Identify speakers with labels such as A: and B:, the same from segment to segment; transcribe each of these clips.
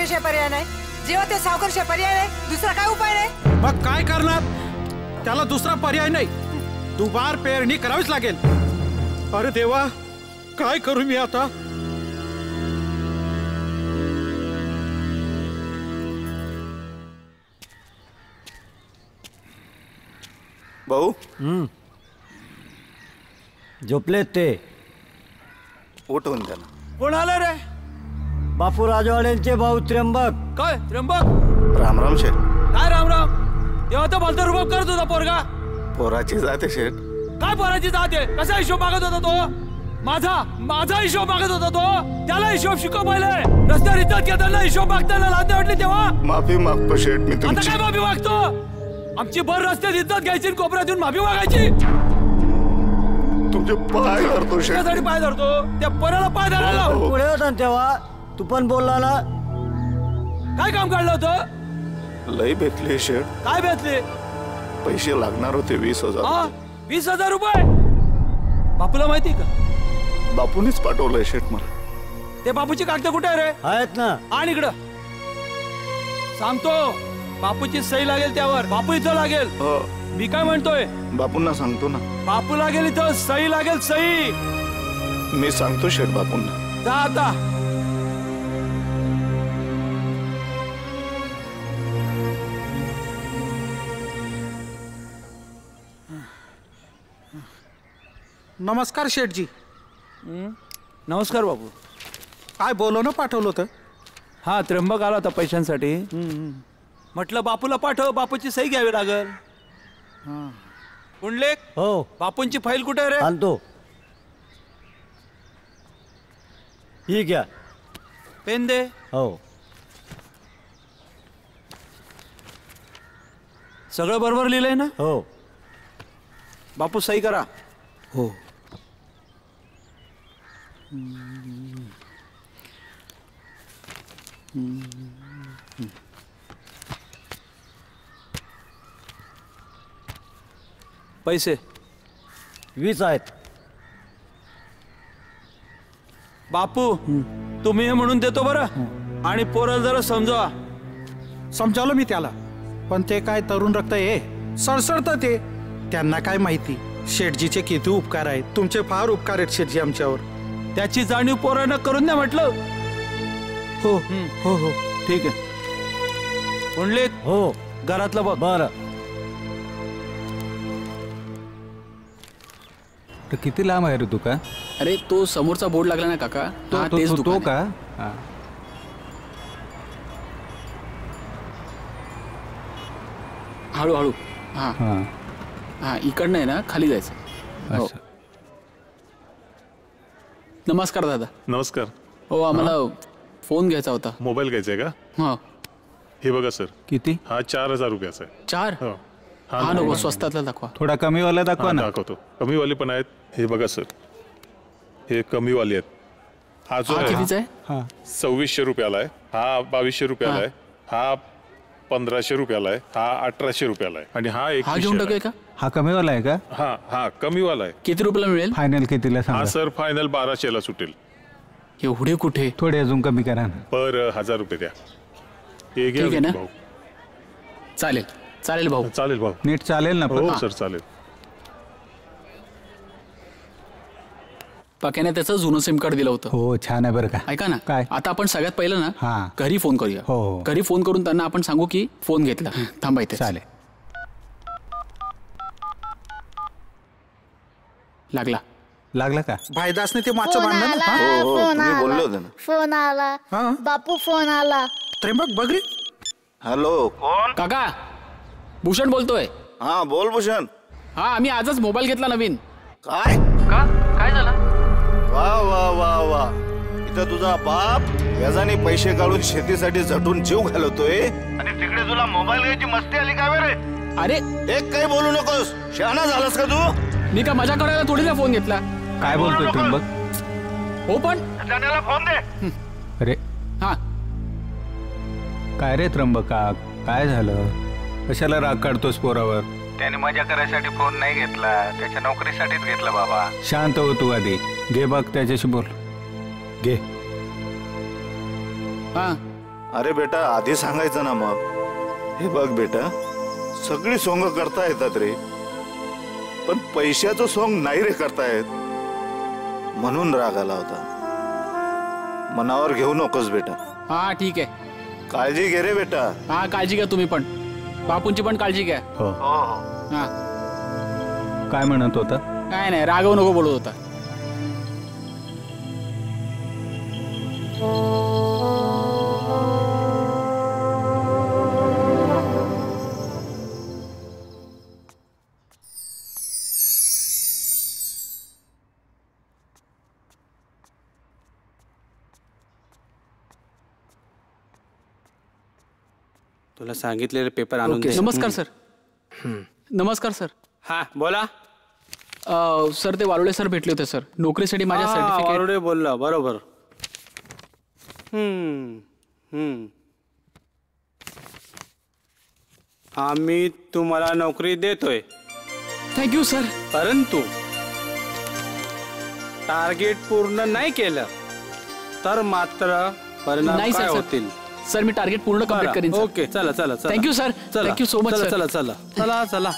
A: त्याच्याशिवाय पर्याय नाही. जेव्हा ते सावकारशिवाय पर्याय नाही, दुसरा काय उपाय नाही.
B: मग काय करणार? त्याला दुसरा पर्याय नाही. दुबार पेरणी करावीच लागेल. अरे देवा, काय करू मी आता?
C: भाऊ
D: झोपलेत ते.
C: उठवून द्या ना.
E: कोण आलं रे?
D: बापू राजवाड्यांचे भाऊ त्र्यंबक.
E: काय त्र्यंबक?
C: राम राम शेठ.
E: काय राम राम? तेव्हा तर भलता रुबाब करत होता पोरगा.
C: पोराची जाते शेठ.
E: काय पोराची जाते? कसा हिशोब मागत होता तो? माझा हिशोब मागत होता तो. त्याला हिशोब शिकव पहिले. रस्त्यावर इज्जत घेताना हिशोब मागताना लाज वाटली तेव्हा?
C: माफी मागतो शेठ मी
E: आता
C: तुमची.
E: काय माफी मागतो? आमची भर रस्त्यात इज्जत घ्यायची, कोपऱ्यात येऊन माफी मागायची.
C: तुमचे पाय धरतो शेठ.
E: त्यासाठी पाय धरतो? त्या पोराला पाय धरायला लाव.
D: पुढे होता ना तेव्हा, तू पण बोलला ना.
E: काय काम काढलं होतं?
C: लय भेटले शेठ.
E: काय भेटले?
C: पैसे लागणार होते 20,000.
E: 20,000 रुपये? बापूला माहिती का?
C: बापूनेच पाठवलंय शेठ मला.
E: ते बापूची कागद कुठे आहे रे?
D: आहेत ना.
E: आणि इकडं सांगतो, बापूची सही लागेल त्यावर. बापू इथं लागेल. मी काय म्हणतोय?
C: बापूंना सांगतो ना.
E: बापू लागेल इथं, सही लागेल, सही.
C: मी सांगतो शेठ बापूंना.
E: जा आता.
B: नमस्कार शेठजी.
E: नमस्कार बापू.
B: काय बोलवणं पाठवलं होतं?
E: हा, त्र्यंबक आला होता पैशांसाठी. म्हटलं बापूला पाठव, बापूची सही घ्यावी लागल. पुंडलेख,
D: हो.
E: बापूंची फाईल कुठे आहे रे?
D: आणतो. ही घ्या.
E: पेन दे.
D: हो.
E: सगळं बरोबर लिहिलंय ना?
D: हो.
E: बापू सही करा.
B: हो.
E: पैसे
D: 20 आहेत.
E: बापू तुम्ही हे म्हणून देतो बरं. आणि पोराला जरा समजवा.
B: समजावलं मी त्याला, पण ते काय तरुण रक्त आहे, सळसळतं ते. त्यांना काय माहिती शेठजीचे किती उपकार आहेत. तुमचे फार उपकार आहेत शेठजी आमच्यावर.
E: त्याची जाणीव पोरानं करून द्या म्हटलं.
B: हो हो हो.
E: ठीक आहे. पुंडलिक,
D: हो.
E: घरातलं बघ.
D: बरं.
F: तर किती लांब आहे रे दुकान?
G: अरे तो समोरचा बोर्ड लागला ना काका, तेच दुकान
F: तो
G: आहे.
F: का?
G: हळूहळू. हा
F: हां.
G: हा, इकडनं आहे ना, खाली जायचं. हो.
F: अच्छा.
G: नमस्कार दादा.
H: नमस्कार.
G: हो, आम्हाला फोन घ्यायचा होता.
H: मोबाईल घ्यायचा आहे का?
G: हा.
H: हे बघा सर.
F: किती?
H: हा 4,000 रुपयाचा आहे.
G: 4?
H: हो.
G: हा नको, स्वस्तातला दाखवा.
F: थोडा कमीवाला दाखवा ना.
H: दाखवतो. कमीवाले पण आहेत. हे बघा सर, हे कमीवाले आहेत. हा जो
G: हा
H: आहे
G: कितीचा आहे?
F: हां.
H: 2,600 रुपयाला आहे. हा 2,200 रुपयाला आहे. हा 1,500 रुपयाला आहे. हा 1,800 रुपयाला आहे. आणि हा 1,000
G: हा घेऊन टाकूया का?
F: हा कमीवाला आहे का?
H: हा हा कमीवाला आहे.
G: किती रुपयाला मिळेल?
F: फायनल कितीला
H: हा
F: सांगा?
H: सर फायनल 1,200ला सुटेल.
G: एवढे कुठे?
F: थोडे अजून कमी करा ना.
H: पर 1,000 रुपये द्या. हे घ्या
G: ठीक आहे ना?
H: भाऊ.
G: चालेल चालेल भाऊ.
H: चालेल भाऊ.
F: नीट चालेल ना?
H: हो सर चालेल.
G: पाक्याने त्याचं जुनं सिम कार्ड दिलं होतं.
F: हो, छान आहे बरं का.
G: ऐका ना,
F: काय?
G: आता आपण सगळ्यात पहिलं ना
F: हां.
G: घरी फोन करूया.
F: हो.
G: घरी फोन करून त्यांना आपण सांगू की फोन घेतला. थांबा इथे.
F: चालेल. लागला का?
B: भाईदासने ते मागचं
I: फोन
B: बांधलं ना.
I: आला,
C: हो,
I: फोन
C: तुम्ही बोलले
I: आला,
C: होते ना.
I: फोन आला.
B: हा.
I: बापू फोन आला.
B: त्र्यंबक बघ रे.
C: हॅलो, कोण?
G: काका, भूषण बोलतोय.
C: हा बोल भूषण.
G: हा, आम्ही आजच मोबाईल घेतला नवीन.
C: काय?
G: का? काय झालं?
C: वा वा वा वा. इथं तुझा बाप व्याजाने पैसे काढून शेतीसाठी झटून जीव घालवतोय आणि तिकडे तुला मोबाईल घ्यायची मस्ती आली काय रे?
G: अरे
C: एक काही बोलू नकोस. शहाणा झालास का तू?
G: मी का मजा करायला थोडीचा फोन घेतला.
F: काय बोलतोय त्र्यंबक?
G: हो पण
C: त्याला फोन दे.
F: अरे
G: हा,
F: काय रे त्र्यंबका, काय झालं? कशाला राग काढतोस पोरावर?
J: त्याने मजा करायसाठी फोन नाही घेतला, त्याच्या नोकरीसाठीच घेतला बाबा.
F: शांत हो तू आधी. घे बघ त्याच्याशी बोल. घे.
G: हा.
C: अरे बेटा आधी सांगायचं ना मग. हे बघ बेटा, सगळी सोंग करता येतात रे, पण पैशाचं सोंग नाही रे करता येत, म्हणून राग आला होता. मनावर घेऊ नकोस बेटा.
G: हा ठीक आहे.
C: काळजी घे रे बेटा.
G: हा काळजी घ्या तुम्ही पण, बापूंची पण काळजी घ्या.
F: हो.
G: हा
F: काय म्हणत होता?
G: काय नाही, रागव नको बोलत होता.
E: तुला सांगितलेले पेपर आणून दे.
G: नमस्कार सर. नमस्कार सर.
E: हा बोला.
G: सर ते वारुडे सर भेटले होते सर, नोकरीसाठी माझ्या सर्टिफिकेट.
E: वारुडे बोलला, बरोबर. आम्ही तुम्हाला नोकरी देतोय.
G: Thank you sir.
E: परंतु टार्गेट पूर्ण नाही केलं तर मात्र परिणाम
G: नाही
E: काय
G: सर.
E: होतील?
G: सर मी टार्गेट पूर्ण कंप्लीट करीन.
E: ओके चला चला.
G: Thank you sir. Thank you so much.
E: चला चला चला चला.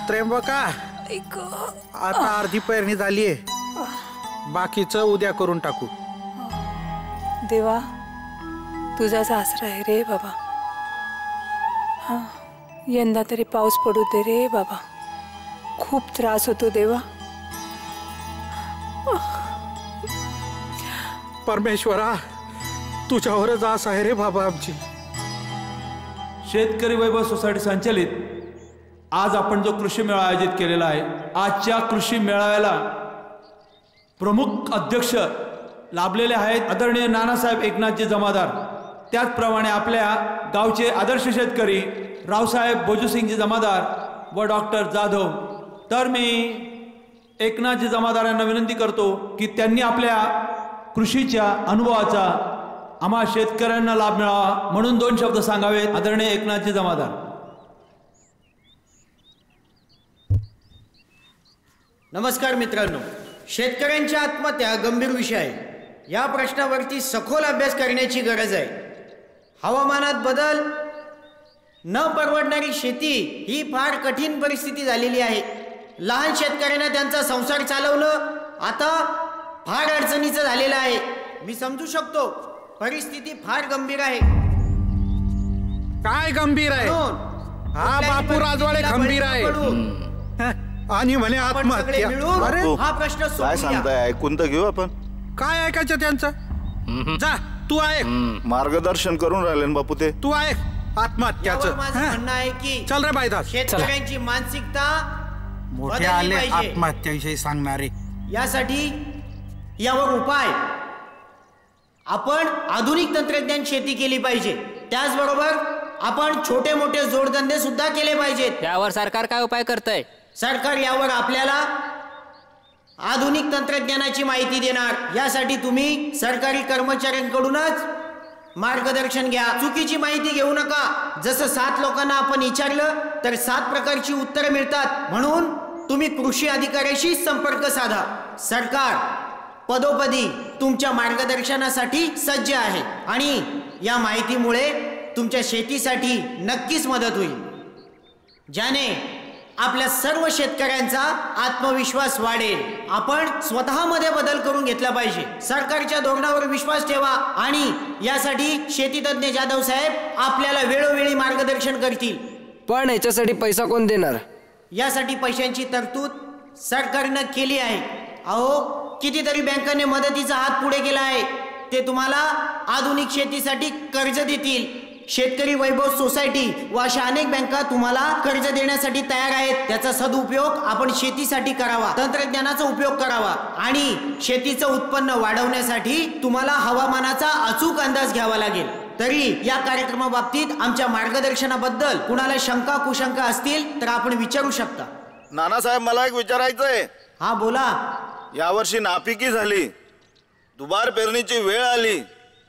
B: त्र्यंबका, आता अर्धी पेरणी झालीये, बाकीचं उद्या करून टाकू.
I: देवा तुझाच आसरा आहे रे बाबा. हा यंदा तरी पाऊस पडू दे रे बाबा. खूप त्रास होतो देवा.
B: परमेश्वरा, तुझ्यावरच आस आहे रे बाबा आमची.
E: शेतकरी वैभव सोसायटी संचालित आज आपण जो कृषी मेळा आयोजित केलेला आहे, आजच्या कृषी मेळाव्याला प्रमुख अध्यक्ष लाभलेले आहेत आदरणीय नानासाहेब एकनाथजी जमादार. त्याचप्रमाणे आपल्या गावचे आदर्श शेतकरी रावसाहेब बोजूसिंगजी जमादार व डॉक्टर जाधव. तर मी एकनाथजी जमादार यांना विनंती करतो की त्यांनी आपल्या कृषीच्या अनुभवाचा आम्हा शेतकऱ्यांना लाभ मिळावा म्हणून 2 शब्द सांगावेत. आदरणीय एकनाथजी जमादार.
K: नमस्कार मित्रांनो, शेतकऱ्यांच्या आत्महत्या गंभीर विषय आहे. या प्रश्नावरती सखोल अभ्यास करण्याची गरज आहे. हवामानात बदल, न परवडणारी शेती ही फार कठीण परिस्थिती झालेली आहे. लहान शेतकऱ्यांना त्यांचा संसार चालवणं आता फार अडचणीचं झालेलं आहे. मी समजू शकतो, परिस्थिती फार गंभीर आहे.
B: काय गंभीर आहे? हा बापू राजवाडे गंभीर आहे आणि म्हणे आत्महत्या. अरे
K: हा प्रश्न
C: काय सांगताय? ऐकून तर घेऊ आपण.
B: काय ऐकायचं त्यांचं? जा तू ऐक.
C: मार्गदर्शन करून राहिले ना बापू ते.
B: तू ऐक आत्महत्याचं.
K: माझं म्हणणं आहे की
B: चल रे बायदास,
K: शेतकऱ्यांची मानसिकता
B: मोठे आले आत्महत्याविषयी सांगणारे.
K: यासाठी यावर उपाय आपण आधुनिक तंत्रज्ञान शेती केली पाहिजे. त्याचबरोबर आपण छोटे मोठे जोडधंदे सुद्धा केले पाहिजेत.
G: यावर सरकार काय उपाय करतंय?
K: सरकार यावर आपल्याला आधुनिक तंत्रज्ञानाची माहिती देणार. यासाठी तुम्ही सरकारी कर्मचाऱ्यांकडूनच मार्गदर्शन घ्या. चुकीची माहिती घेऊ नका. जसं 7 लोकांना आपण विचारलं तर 7 प्रकारची उत्तरं मिळतात. म्हणून तुम्ही कृषी अधिकाऱ्याशी संपर्क साधा. सरकार पदोपदी तुमच्या मार्गदर्शनासाठी सज्ज आहे आणि या माहितीमुळे तुमच्या शेतीसाठी नक्कीच मदत होईल, ज्याने आपल्या सर्व शेतकऱ्यांचा आत्मविश्वास वाढेल. आपण स्वतःमध्ये बदल करून घेतला पाहिजे. सरकारच्या धोरणावर विश्वास ठेवा आणि यासाठी शेतीतज्ञ जाधव साहेब आपल्याला वेळोवेळी मार्गदर्शन करतील.
L: पण याच्यासाठी पैसा कोण देणार?
K: यासाठी पैशांची तरतूद सरकारनं केली आहे. अहो, कितीतरी बँकांनी मदतीचा हात पुढे केला आहे. ते तुम्हाला आधुनिक शेतीसाठी कर्ज देतील. शेतकरी वैभव सोसायटी व अशा अनेक बँका तुम्हाला कर्ज देण्यासाठी तयार आहेत. त्याचा सदुपयोग आपण शेतीसाठी करावा, तंत्रज्ञानाचा उपयोग करावा आणि शेतीचं उत्पन्न वाढवण्यासाठी तुम्हाला हवामानाचा अचूक अंदाज घ्यावा लागेल. तरी या कार्यक्रमाबाबतीत आमच्या मार्गदर्शनाबद्दल कुणाला शंका कुशंका असतील तर आपण विचारू शकता.
C: नानासाहेब, मला एक विचारायचं आहे.
K: हा, बोला.
C: यावर्षी नापिकी झाली, दुबार पेरणीची वेळ आली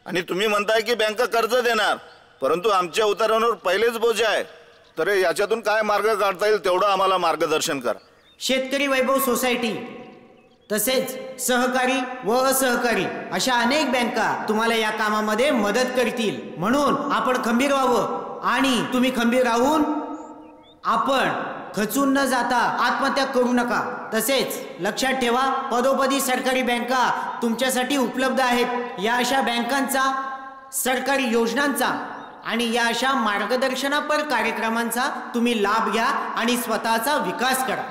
C: आणि तुम्ही म्हणताय की बँक कर्ज देणार, परंतु आमच्या उतारांवर पहिलेच बोज आहे. तर याच्यातून काय मार्ग काढता येईल तेवढं आम्हाला मार्गदर्शन करा.
K: शेतकरी वैभव सोसायटी तसेच सहकारी व असहकारी अशा अनेक बँका तुम्हाला या कामामध्ये मदत करतील. म्हणून आपण खंबीर व्हावं आणि तुम्ही खंबीर राहून आपण खचून न जाता आत्महत्या करू नका. तसेच लक्षात ठेवा, पदोपदी सरकारी बँका तुमच्यासाठी उपलब्ध आहेत. या अशा बँकांचा, सरकारी योजनांचा आणि या अशा मार्गदर्शनापर कार्यक्रमांचा तुम्ही लाभ घ्या आणि स्वतःचा विकास करा.